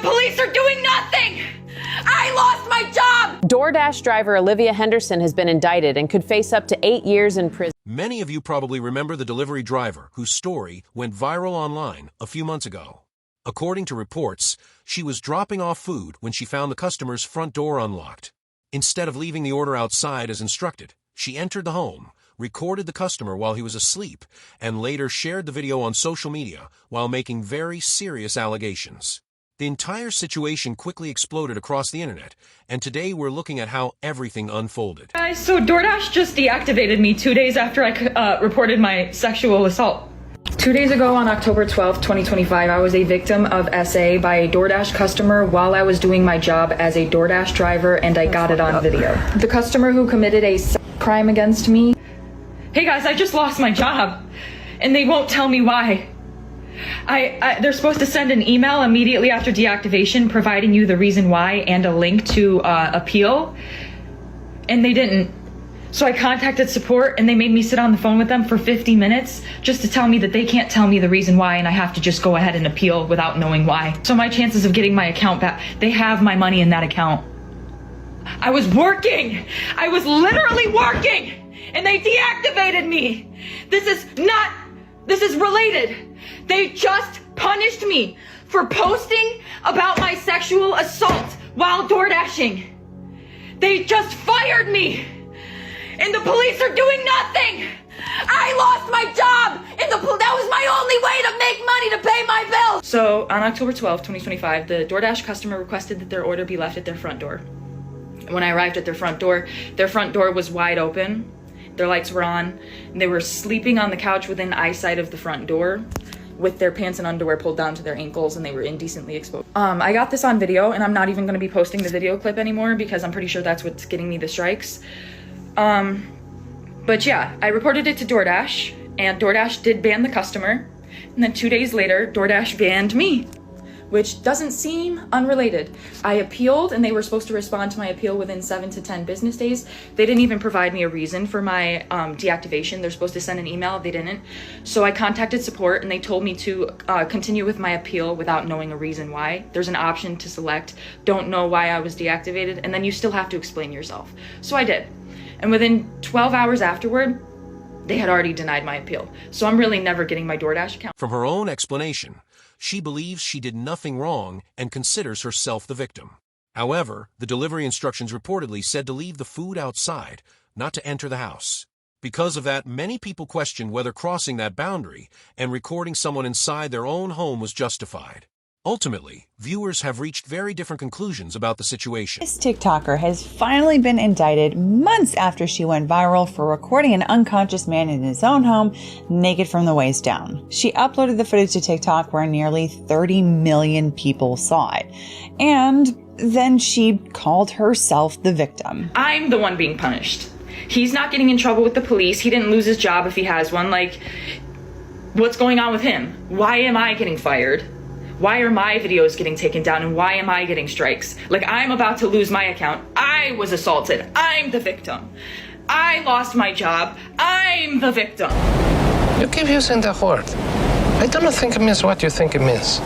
police are doing nothing! I lost my job! DoorDash driver Olivia Henderson has been indicted and could face up to 8 years in prison. Many of you probably remember the delivery driver whose story went viral online a few months ago. According to reports, she was dropping off food when she found the customer's front door unlocked. Instead of leaving the order outside as instructed, she entered the home, recorded the customer while he was asleep, and later shared the video on social media while making very serious allegations. The entire situation quickly exploded across the internet, and today we're looking at how everything unfolded. Guys, so DoorDash just deactivated me 2 days after I reported my sexual assault. 2 days ago on October 12th, 2025, I was a victim of SA by a DoorDash customer while I was doing my job as a DoorDash driver, and I got it on video. The customer who committed a crime against me. Hey guys, I just lost my job, and they won't tell me why. They're supposed to send an email immediately after deactivation providing you the reason why and a link to appeal, and they didn't. So I contacted support and they made me sit on the phone with them for 50 minutes just to tell me that they can't tell me the reason why and I have to just go ahead and appeal without knowing why. So my chances of getting my account back, they have my money in that account. I was working. I was literally working and they deactivated me. This is related. They just punished me for posting about my sexual assault while door dashing. They just fired me. And the police are doing nothing. I lost my job, and that was my only way to make money to pay my bills. So on October 12th, 2025, the DoorDash customer requested that their order be left at their front door. When I arrived at their front door was wide open. Their lights were on, and they were sleeping on the couch within eyesight of the front door with their pants and underwear pulled down to their ankles, and they were indecently exposed. I got this on video, and I'm not even gonna be posting the video clip anymore because I'm pretty sure that's what's getting me the strikes. But yeah, I reported it to DoorDash, and DoorDash did ban the customer, and then 2 days later, DoorDash banned me, which doesn't seem unrelated. I appealed, and they were supposed to respond to my appeal within 7 to 10 business days. They didn't even provide me a reason for my deactivation. They're supposed to send an email, they didn't. So I contacted support, and they told me to continue with my appeal without knowing a reason why. There's an option to select, don't know why I was deactivated, and then you still have to explain yourself. So I did. And within 12 hours afterward, they had already denied my appeal. So I'm really never getting my DoorDash account. From her own explanation, she believes she did nothing wrong and considers herself the victim. However, the delivery instructions reportedly said to leave the food outside, not to enter the house. Because of that, many people question whether crossing that boundary and recording someone inside their own home was justified. Ultimately, viewers have reached very different conclusions about the situation. This TikToker has finally been indicted months after she went viral for recording an unconscious man in his own home, naked from the waist down. She uploaded the footage to TikTok where nearly 30 million people saw it. And then she called herself the victim. I'm the one being punished. He's not getting in trouble with the police. He didn't lose his job if he has one. Like, what's going on with him? Why am I getting fired? Why are my videos getting taken down and why am I getting strikes? Like, I'm about to lose my account. I was assaulted. I'm the victim. I lost my job. I'm the victim. You keep using the word. I don't think it means what you think it means.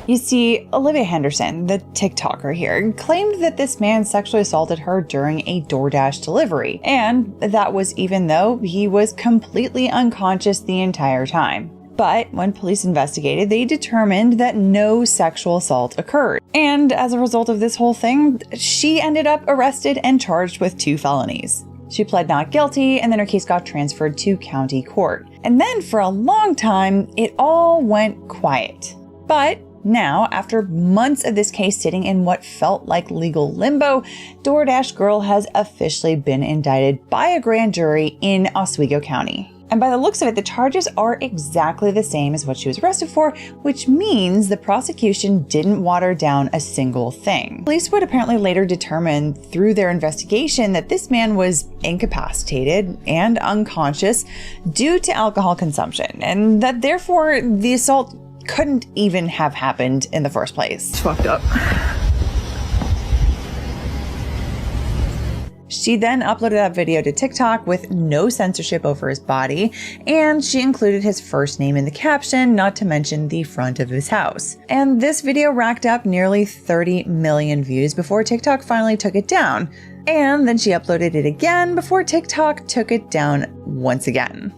You see, Olivia Henderson, the TikToker here, claimed that this man sexually assaulted her during a DoorDash delivery. And that was even though he was completely unconscious the entire time. But when police investigated, they determined that no sexual assault occurred. And as a result of this whole thing, she ended up arrested and charged with 2 felonies. She pled not guilty, and then her case got transferred to county court. And then for a long time, it all went quiet. But now, after months of this case sitting in what felt like legal limbo, DoorDash Girl has officially been indicted by a grand jury in Oswego County. And by the looks of it, the charges are exactly the same as what she was arrested for, which means the prosecution didn't water down a single thing. Police would apparently later determine through their investigation that this man was incapacitated and unconscious due to alcohol consumption, and that therefore the assault couldn't even have happened in the first place. It's fucked up. She then uploaded that video to TikTok with no censorship over his body, and she included his first name in the caption, not to mention the front of his house. And this video racked up nearly 30 million views before TikTok finally took it down. And then she uploaded it again before TikTok took it down once again.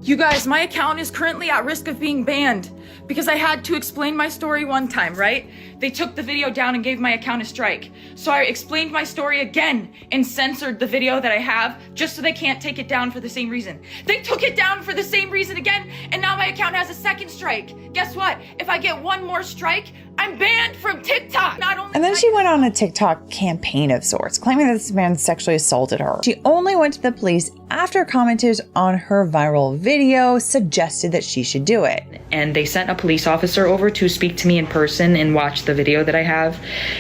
You guys, my account is currently at risk of being banned because I had to explain my story one time, right? They took the video down and gave my account a strike. So I explained my story again and censored the video that I have just so they can't take it down for the same reason. They took it down for the same reason again, and now my account has a second strike. Guess what? If I get one more strike, I'm banned from TikTok. And then she went on a TikTok campaign of sorts, claiming that this man sexually assaulted her. She only went to the police after commenters on her viral video suggested that she should do it. And they sent a police officer over to speak to me in person and watch the video that I have.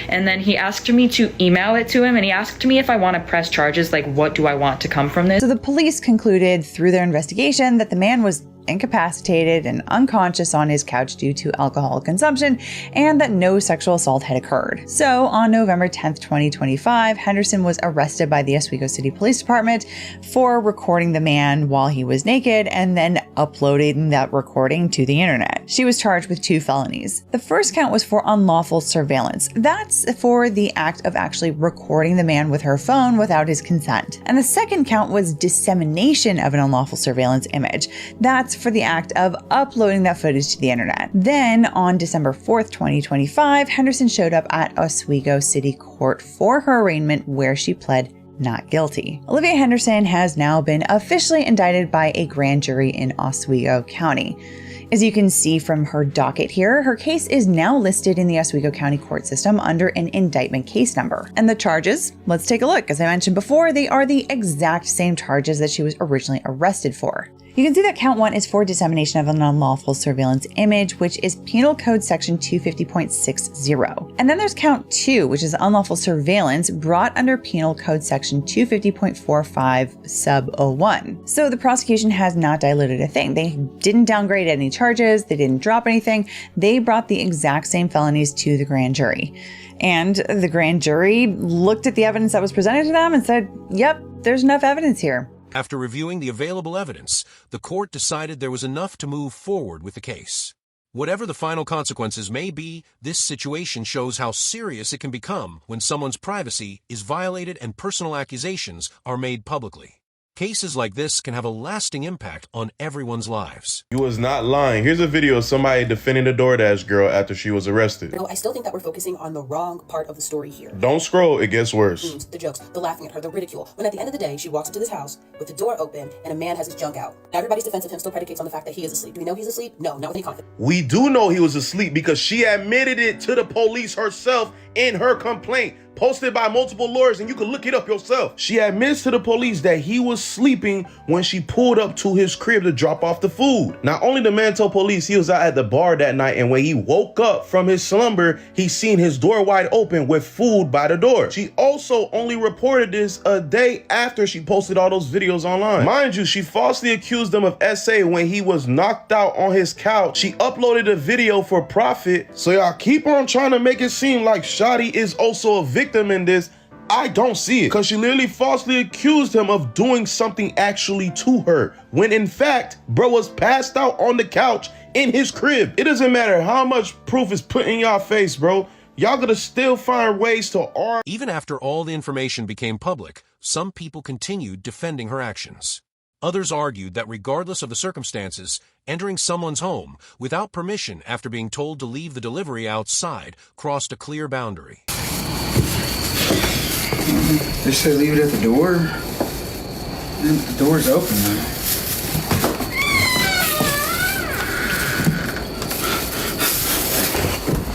And then he asked me to email it to him, and he asked me if I want to press charges, like what do I want to come from this? So the police concluded through their investigation that the man was incapacitated and unconscious on his couch due to alcohol consumption, and that no sexual assault had occurred. So on November 10th, 2025, Henderson was arrested by the Oswego City Police Department for recording the man while he was naked and then uploading that recording to the internet. She was charged with 2 felonies. The first count was for unlawful surveillance. That's for the act of actually recording the man with her phone without his consent. And the second count was dissemination of an unlawful surveillance image. That's for the act of uploading that footage to the internet. Then on December 4th, 2025, Henderson showed up at Oswego City Court for her arraignment, where she pled not guilty. Olivia Henderson has now been officially indicted by a grand jury in Oswego County. As you can see from her docket here, her case is now listed in the Oswego County court system under an indictment case number. And the charges, let's take a look. As I mentioned before, they are the exact same charges that she was originally arrested for. You can see that count 1 is for dissemination of an unlawful surveillance image, which is Penal Code Section 250.60. And then there's count 2, which is unlawful surveillance brought under Penal Code Section 250.45 sub 01. So the prosecution has not diluted a thing. They didn't downgrade any charges. They didn't drop anything. They brought the exact same felonies to the grand jury. And the grand jury looked at the evidence that was presented to them and said, yep, there's enough evidence here. After reviewing the available evidence, the court decided there was enough to move forward with the case. Whatever the final consequences may be, this situation shows how serious it can become when someone's privacy is violated and personal accusations are made publicly. Cases like this can have a lasting impact on everyone's lives. You was not lying. Here's a video of somebody defending the DoorDash girl after she was arrested. No, I still think that we're focusing on the wrong part of the story here. Don't scroll, it gets worse. The jokes, the laughing at her, the ridicule. When at the end of the day, she walks into this house with the door open and a man has his junk out. Now everybody's defense of him still predicates on the fact that he is asleep. Do we know he's asleep? No, not with any confidence. We do know he was asleep because she admitted it to the police herself in her complaint, posted by multiple lawyers, and you can look it up yourself. She admits to the police that he was sleeping when she pulled up to his crib to drop off the food. Not only the man told police he was out at the bar that night, and when he woke up from his slumber, he seen his door wide open with food by the door. She also only reported this a day after she posted all those videos online. Mind you, she falsely accused him of SA when he was knocked out on his couch. She uploaded a video for profit. So y'all keep on trying to make it seem like Shotty is also a victim in this. I don't see it, because she literally falsely accused him of doing something actually to her, when in fact, bro was passed out on the couch in his crib. It doesn't matter how much proof is put in y'all face, bro. Y'all gonna still find ways to argue. Even after all the information became public, some people continued defending her actions. Others argued that regardless of the circumstances, entering someone's home without permission after being told to leave the delivery outside crossed a clear boundary. They said leave it at the door. The door's open though.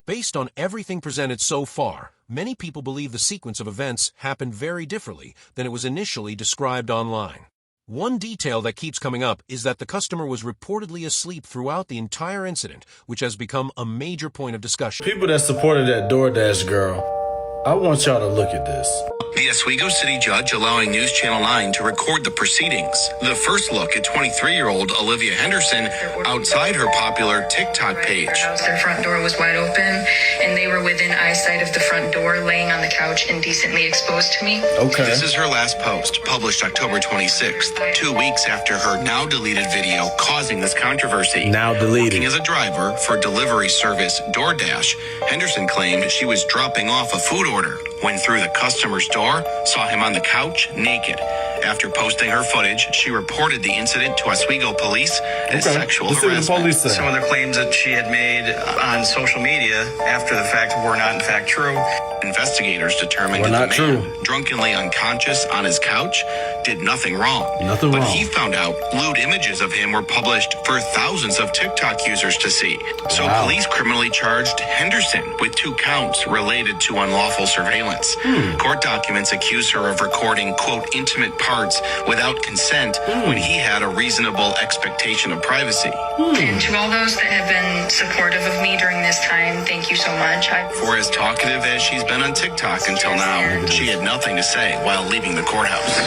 Based on everything presented so far, many people believe the sequence of events happened very differently than it was initially described online. One detail that keeps coming up is that the customer was reportedly asleep throughout the entire incident, which has become a major point of discussion. People that supported that DoorDash girl, I want y'all to look at this. The Oswego City judge allowing News Channel 9 to record the proceedings. The first look at 23-year-old Olivia Henderson outside her popular TikTok page. Their front door was wide open, and they were within eyesight of the front door, laying on the couch, indecently exposed to me. Okay. This is her last post, published October 26th, 2 weeks after her now deleted video causing this controversy. Now deleted. Working as a driver for delivery service DoorDash, Henderson claimed she was dropping off a food order. Went through the customer's door, saw him on the couch, naked. After posting her footage, she reported the incident to Oswego police as sexual harassment. Some of the claims that she had made on social media after the fact were not in fact true. Investigators determined that the man, drunkenly unconscious on his couch, did nothing wrong. But he found out lewd images of him were published for thousands of TikTok users to see. So police criminally charged Henderson with 2 counts related to unlawful surveillance. Court documents accuse her of recording, quote, intimate parts without consent when he had a reasonable expectation of privacy. And to all those that have been supportive of me during this time, thank you so much. For as talkative as she's been on TikTok until now, she had nothing to say while leaving the courthouse.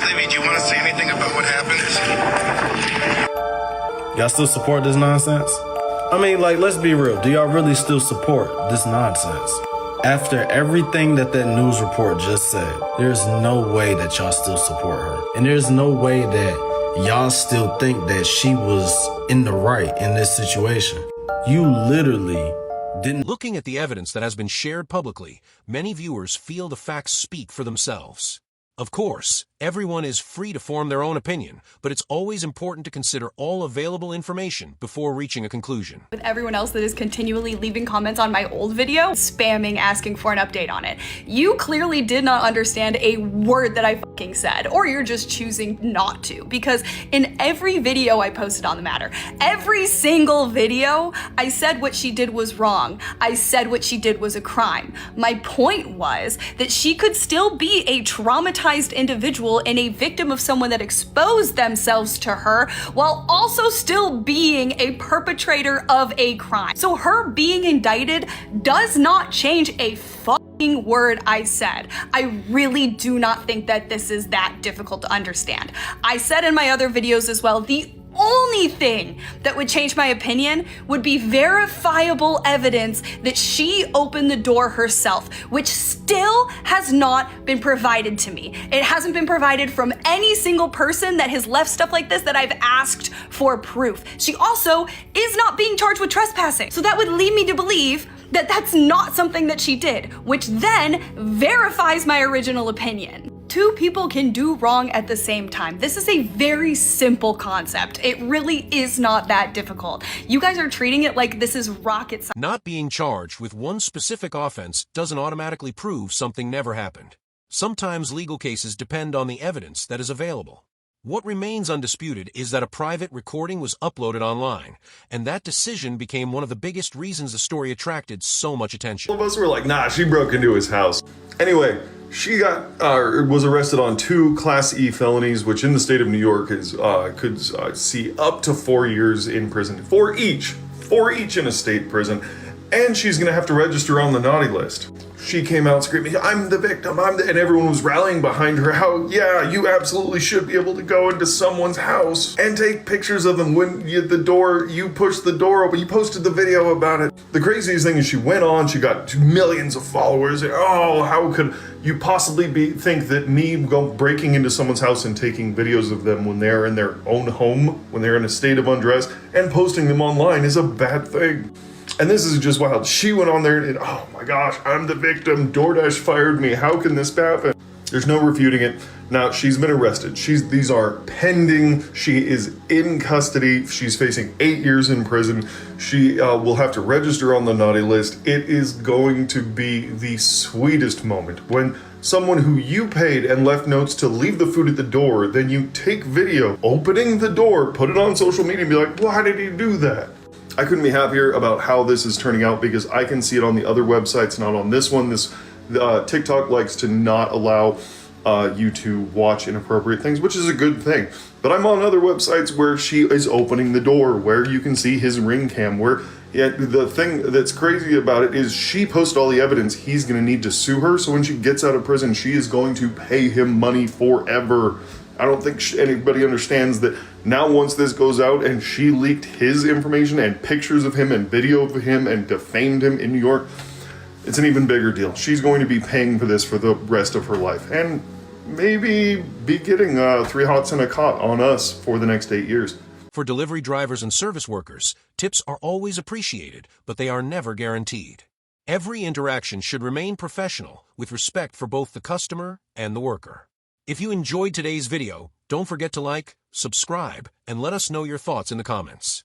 Libby, do you want to say anything about what happened? Y'all still support this nonsense? I mean, like, let's be real. Do y'all really still support this nonsense? After everything that news report just said, there's no way that y'all still support her. And there's no way that y'all still think that she was in the right in this situation. You literally didn't. Looking at the evidence that has been shared publicly, many viewers feel the facts speak for themselves. Of course, everyone is free to form their own opinion, but it's always important to consider all available information before reaching a conclusion. With everyone else that is continually leaving comments on my old video, spamming, asking for an update on it. You clearly did not understand a word that I fucking said, or you're just choosing not to, because in every video I posted on the matter, every single video, I said what she did was wrong. I said what she did was a crime. My point was that she could still be a traumatized individual and a victim of someone that exposed themselves to her while also still being a perpetrator of a crime. So her being indicted does not change a fucking word I said. I really do not think that this is that difficult to understand. I said in my other videos as well, the only thing that would change my opinion would be verifiable evidence that she opened the door herself, which still has not been provided to me. It hasn't been provided from any single person that has left stuff like this that I've asked for proof. She also is not being charged with trespassing. So that would lead me to believe that that's not something that she did, which then verifies my original opinion. 2 people can do wrong at the same time. This is a very simple concept. It really is not that difficult. You guys are treating it like this is rocket science. Not being charged with one specific offense doesn't automatically prove something never happened. Sometimes legal cases depend on the evidence that is available. What remains undisputed is that a private recording was uploaded online, and that decision became one of the biggest reasons the story attracted so much attention. All of us were like, nah, she broke into his house. Anyway, she was arrested on 2 Class E felonies, which in the state of New York is could see up to 4 years in prison for each in a state prison, and she's gonna have to register on the naughty list. She came out screaming, "I'm the victim, and everyone was rallying behind her. How, yeah, you absolutely should be able to go into someone's house and take pictures of them when you push the door open. You posted the video about it." The craziest thing is she went on, she got millions of followers. Oh, how could you possibly think that me breaking into someone's house and taking videos of them when they're in their own home, when they're in a state of undress, and posting them online is a bad thing? And this is just wild. She went on there and, oh my gosh, I'm the victim. DoorDash fired me. How can this happen? There's no refuting it. Now, she's been arrested. These are pending. She is in custody. She's facing 8 years in prison. She will have to register on the naughty list. It is going to be the sweetest moment when someone who you paid and left notes to leave the food at the door, then you take video, opening the door, put it on social media and be like, why did he do that? I couldn't be happier about how this is turning out because I can see it on the other websites, not on this one. TikTok likes to not allow you to watch inappropriate things, which is a good thing. But I'm on other websites where she is opening the door, where you can see his ring cam, where the thing that's crazy about it is she posted all the evidence. He's going to need to sue her. So when she gets out of prison, she is going to pay him money forever. I don't think anybody understands that now once this goes out and she leaked his information and pictures of him and video of him and defamed him in New York, it's an even bigger deal. She's going to be paying for this for the rest of her life, and maybe be getting 3 hots and a cot on us for the next 8 years. For delivery drivers and service workers, tips are always appreciated, but they are never guaranteed. Every interaction should remain professional, with respect for both the customer and the worker. If you enjoyed today's video, don't forget to like, subscribe, and let us know your thoughts in the comments.